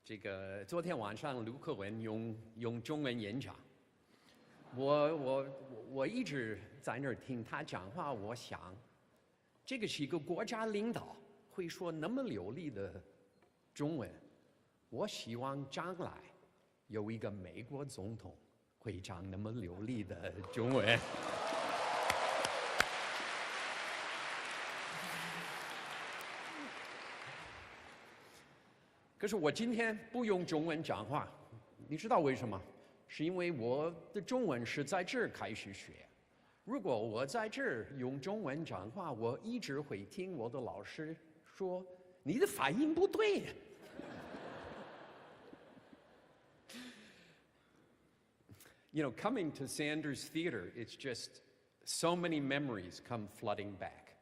这个昨天晚上卢克文用中文演讲，我一直在那儿听他讲话，我想，这个是一个国家领导会说那么流利的中文，我希望将来有一个美国总统会讲那么流利的中文。可是我今天不用中文讲话，你知道为什么？是因为我的中文是在这儿开始学。如果我在这儿用中文讲话，我一直会听我的老师说你的发音不对。You know, coming to Sanders Theater, it's just so many memories come flooding back.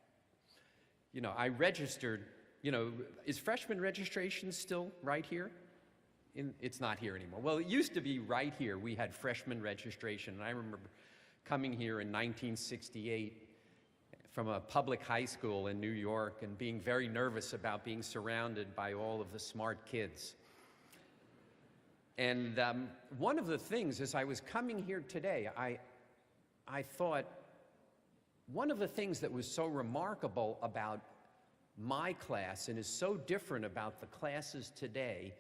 You know, I registered. You know, is freshman registration still right here? It's not here anymore. Well, it used to be right here. We had freshman registration. And I remember coming here in 1968 from a public high school in New York and being very nervous about being surrounded by all of the smart kids. And one of the things, as I was coming here today, I thought one of the things that was so remarkable about my class and is so different about the classes today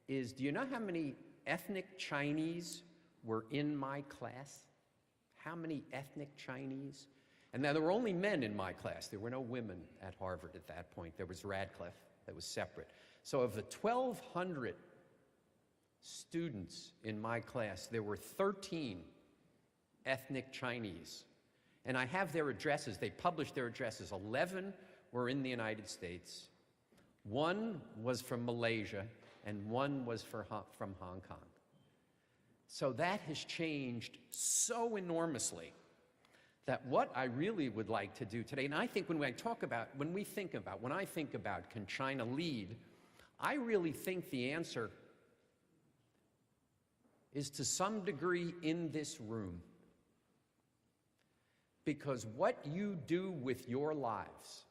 is, do you know how many ethnic Chinese were in my class? How many ethnic Chinese? And now there were only men in my class. There were no women at Harvard at that point. There was Radcliffe that was separate. So of the 1,200 students in my class, there were 13 ethnic Chinese. And I have their addresses. They published their addresses. 11 were in the United States. One was from Malaysia, and one was from Hong Kong. So that has changed so enormously that what I really would like to do today, and I think when I think about can China lead, I really think the answer is to some degree in this room. Because what you do with your lives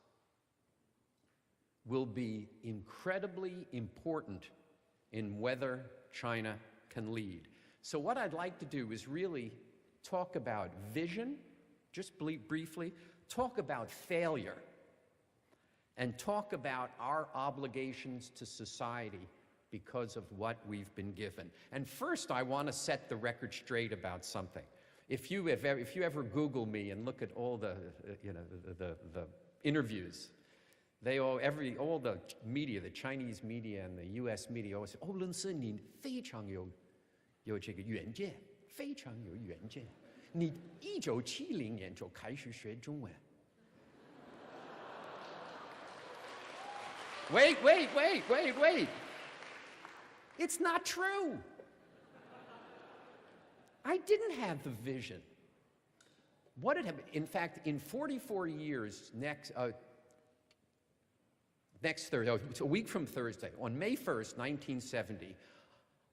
will be incredibly important in whether China can lead. So what I'd like to do is really talk about vision, just briefly, talk about failure, and talk about our obligations to society because of what we've been given. And first, I want to set the record straight about something. If you ever Google me and look at all the interviews, all the media, the Chinese media and the U.S. media always say, Orlins, 你非常有这个远见，非常有远见。你1970年就开始学中文。Wait. It's not true. I didn't have the vision. What had happened? In fact, in 44 years, next Thursday, a week from Thursday, on May 1st, 1970,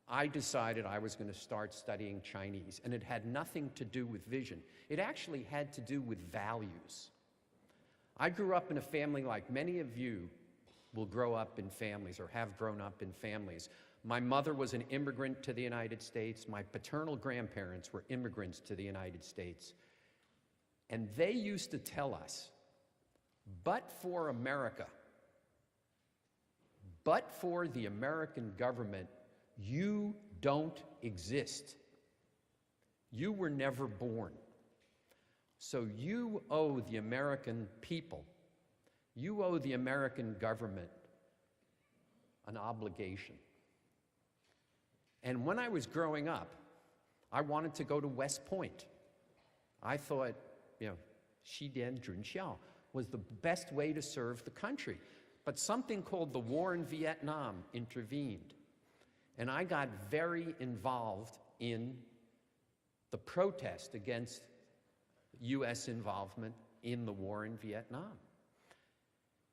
I decided I was going to start studying Chinese, and it had nothing to do with vision. It actually had to do with values. I grew up in a family like many of you will grow up in families or have grown up in families. My mother was an immigrant to the United States. My paternal grandparents were immigrants to the United States. And they used to tell us, but for America, but for the American government, you don't exist. You were never born. So you owe the American people, you owe the American government an obligation. And when I was growing up, I wanted to go to West Point. I thought, Xidian Junxiao was the best way to serve the country. But something called the war in Vietnam intervened. And I got very involved in the protest against U.S. involvement in the war in Vietnam.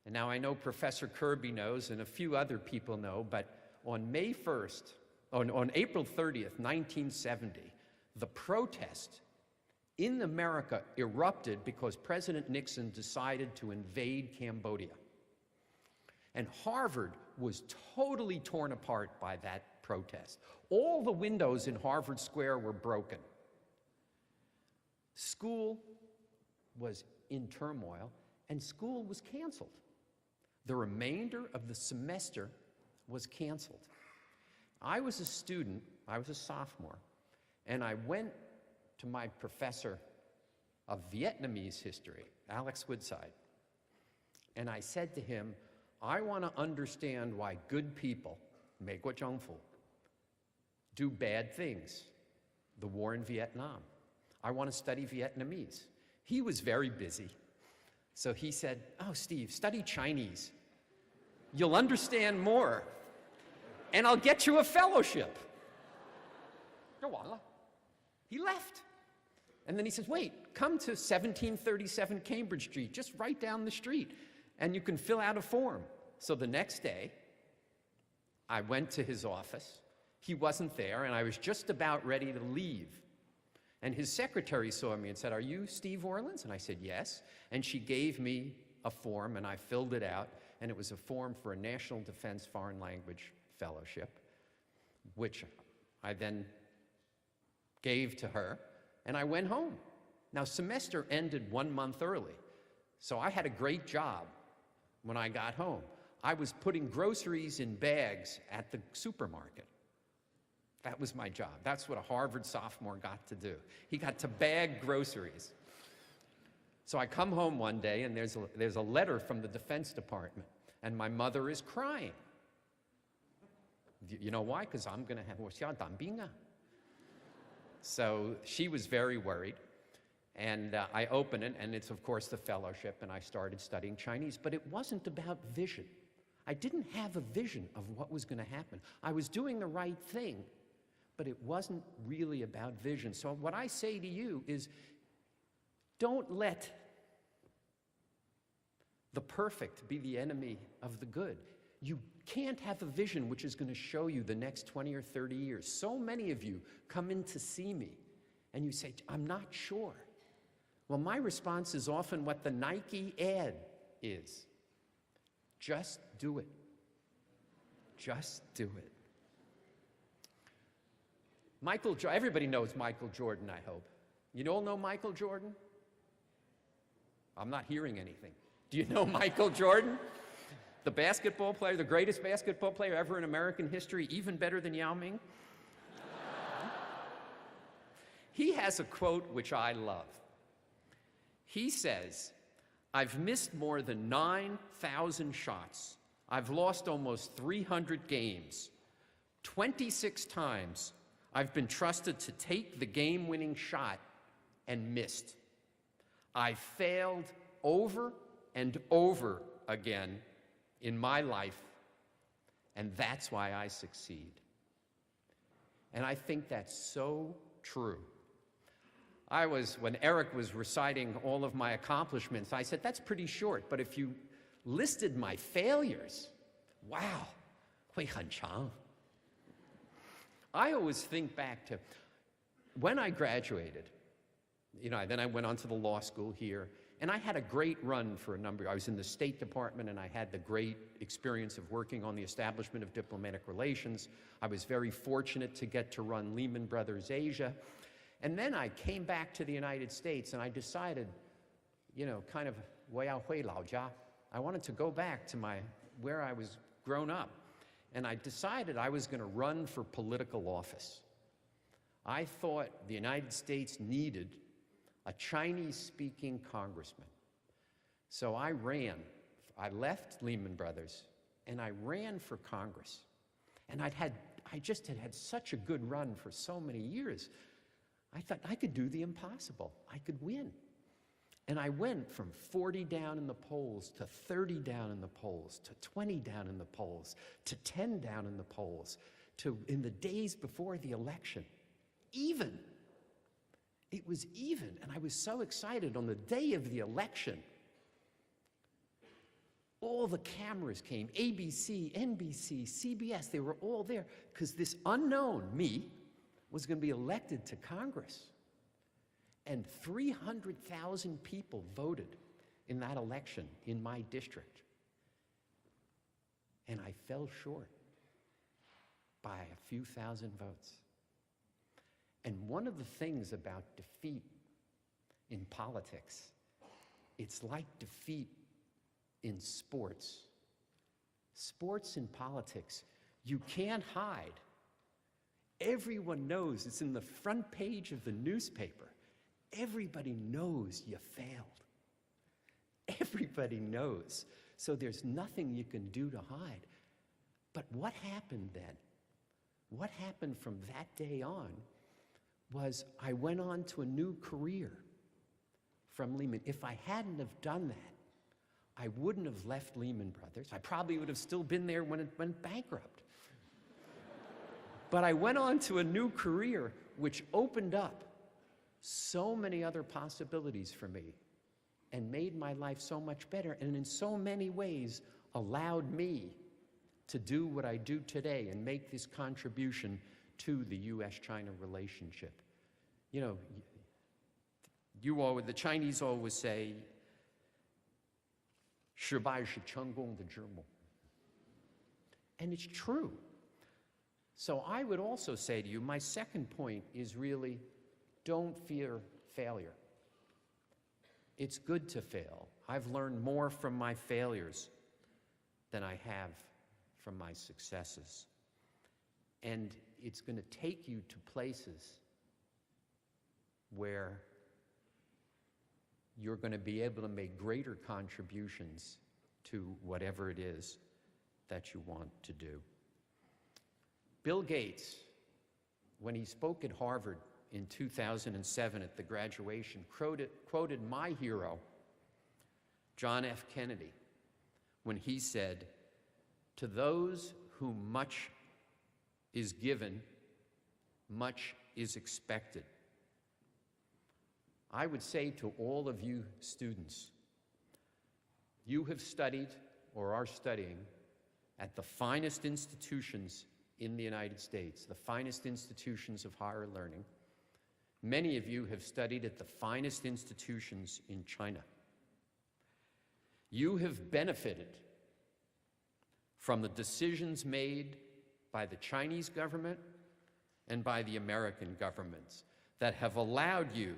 And now I know Professor Kirby knows and a few other people know, but on May 1st, on April 30th, 1970, the protest in America erupted because President Nixon decided to invade Cambodia. And Harvard was totally torn apart by that protest. All the windows in Harvard Square were broken. School was in turmoil, and school was canceled. The remainder of the semester was canceled. I was a student, I was a sophomore, and I went to my professor of Vietnamese history, Alex Woodside, and I said to him, I want to understand why good people, 美国政府, do bad things, the war in Vietnam. I want to study Vietnamese. He was very busy, so he said, oh, Steve, study Chinese. You'll understand more, and I'll get you a fellowship. He left. And then he says, wait, come to 1737 Cambridge Street, just right down the street, and you can fill out a form. So the next day, I went to his office. He wasn't there, and I was just about ready to leave. And his secretary saw me and said, are you Steve Orlins? And I said, yes. And she gave me a form, and I filled it out, and it was a form for a National Defense Foreign Language Fellowship, which I then gave to her, and I went home. Now, semester ended 1 month early, so I had a great job when I got home. I was putting groceries in bags at the supermarket. That was my job. That's what a Harvard sophomore got to do. He got to bag groceries. So I come home one day, and there's a letter from the Defense Department, and my mother is crying. You know why? Because I'm going to have 我是要当兵啊. So she was very worried, and I opened it, and it's, of course, the fellowship, and I started studying Chinese. But it wasn't about vision. I didn't have a vision of what was going to happen. I was doing the right thing, but it wasn't really about vision. So what I say to you is, don't let the perfect be the enemy of the good. You can't have a vision which is going to show you the next 20 or 30 years. So many of you come in to see me, and you say, I'm not sure. Well, my response is often what the Nike ad is. Just do it. Just do it. Everybody knows Michael Jordan, I hope. You all know Michael Jordan? I'm not hearing anything. Do you know Michael Jordan? The basketball player, the greatest basketball player ever in American history, even better than Yao Ming? He has a quote which I love. He says, I've missed more than 9,000 shots. I've lost almost 300 games. 26 times I've been trusted to take the game-winning shot and missed. I failed over and over again in my life, and that's why I succeed. And I think that's so true. When Eric was reciting all of my accomplishments, I said, that's pretty short, but if you listed my failures, wow, 会很长. I always think back to when I graduated, then I went on to the law school here, and I had a great run for a number. I was in the State Department, and I had the great experience of working on the establishment of diplomatic relations. I was very fortunate to get to run Lehman Brothers Asia. And then I came back to the United States, and I decided, kind of, 我要回老家. I wanted to go back to where I was grown up. And I decided I was going to run for political office. I thought the United States needed a Chinese-speaking congressman. So I left Lehman Brothers, and I ran for Congress. And I just had such a good run for so many years. I thought I could do the impossible. I could win. And I went from 40 down in the polls to 30 down in the polls to 20 down in the polls to 10 down in the polls to, in the days before the election, even. It was even, and I was so excited. On the day of the election, all the cameras came, ABC, NBC, CBS, they were all there, because this unknown, me, was going to be elected to Congress. And 300,000 people voted in that election in my district. And I fell short by a few thousand votes. And one of the things about defeat in politics, it's like defeat in sports. Sports and politics, you can't hide. Everyone knows, it's in the front page of the newspaper. Everybody knows you failed. Everybody knows. So there's nothing you can do to hide. But what happened then? What happened from that day on was I went on to a new career from Lehman. If I hadn't have done that, I wouldn't have left Lehman Brothers. I probably would have still been there when it went bankrupt. But I went on to a new career which opened up so many other possibilities for me and made my life so much better, and in so many ways allowed me to do what I do today and make this contribution to the U.S. China relationship. You know, the Chinese always say, 失败是成功的之母. And it's true. So I would also say to you, my second point is really, don't fear failure. It's good to fail. I've learned more from my failures than I have from my successes. And it's going to take you to places where you're going to be able to make greater contributions to whatever it is that you want to do. Bill Gates, when he spoke at Harvard in 2007 at the graduation, quoted my hero, John F. Kennedy, when he said, "To those whom much is given, much is expected." I would say to all of you students, you have studied or are studying at the finest institutions in the United States, the finest institutions of higher learning. Many of you have studied at the finest institutions in China. You have benefited from the decisions made by the Chinese government and by the American governments that have allowed you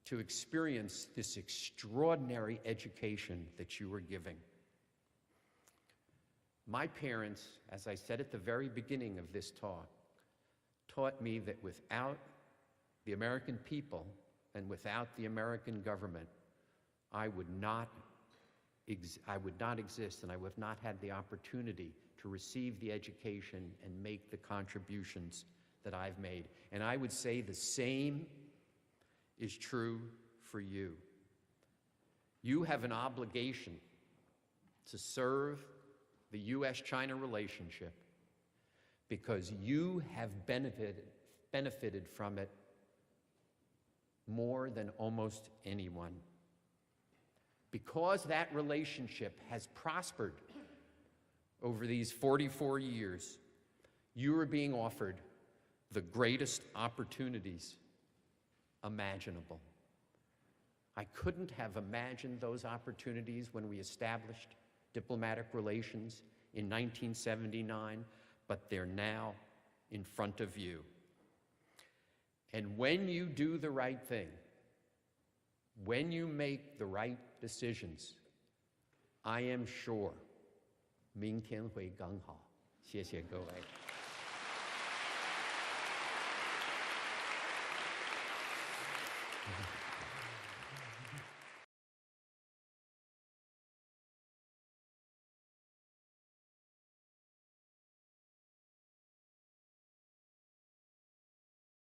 to experience this extraordinary education that you were giving. My parents, as I said at the very beginning of this talk, taught me that without the American people and without the American government, I would not exist, and I would have not had the opportunity to receive the education and make the contributions that I've made. And I would say the same is true for you. You have an obligation to serve the U.S. China relationship because you have benefited from it more than almost anyone. Because that relationship has prospered over these 44 years, you are being offered the greatest opportunities imaginable. I couldn't have imagined those opportunities when we established diplomatic relations in 1979, but they're now in front of you. And when you do the right thing, when you make the right decisions, I am sure 明天会更好。谢谢各位。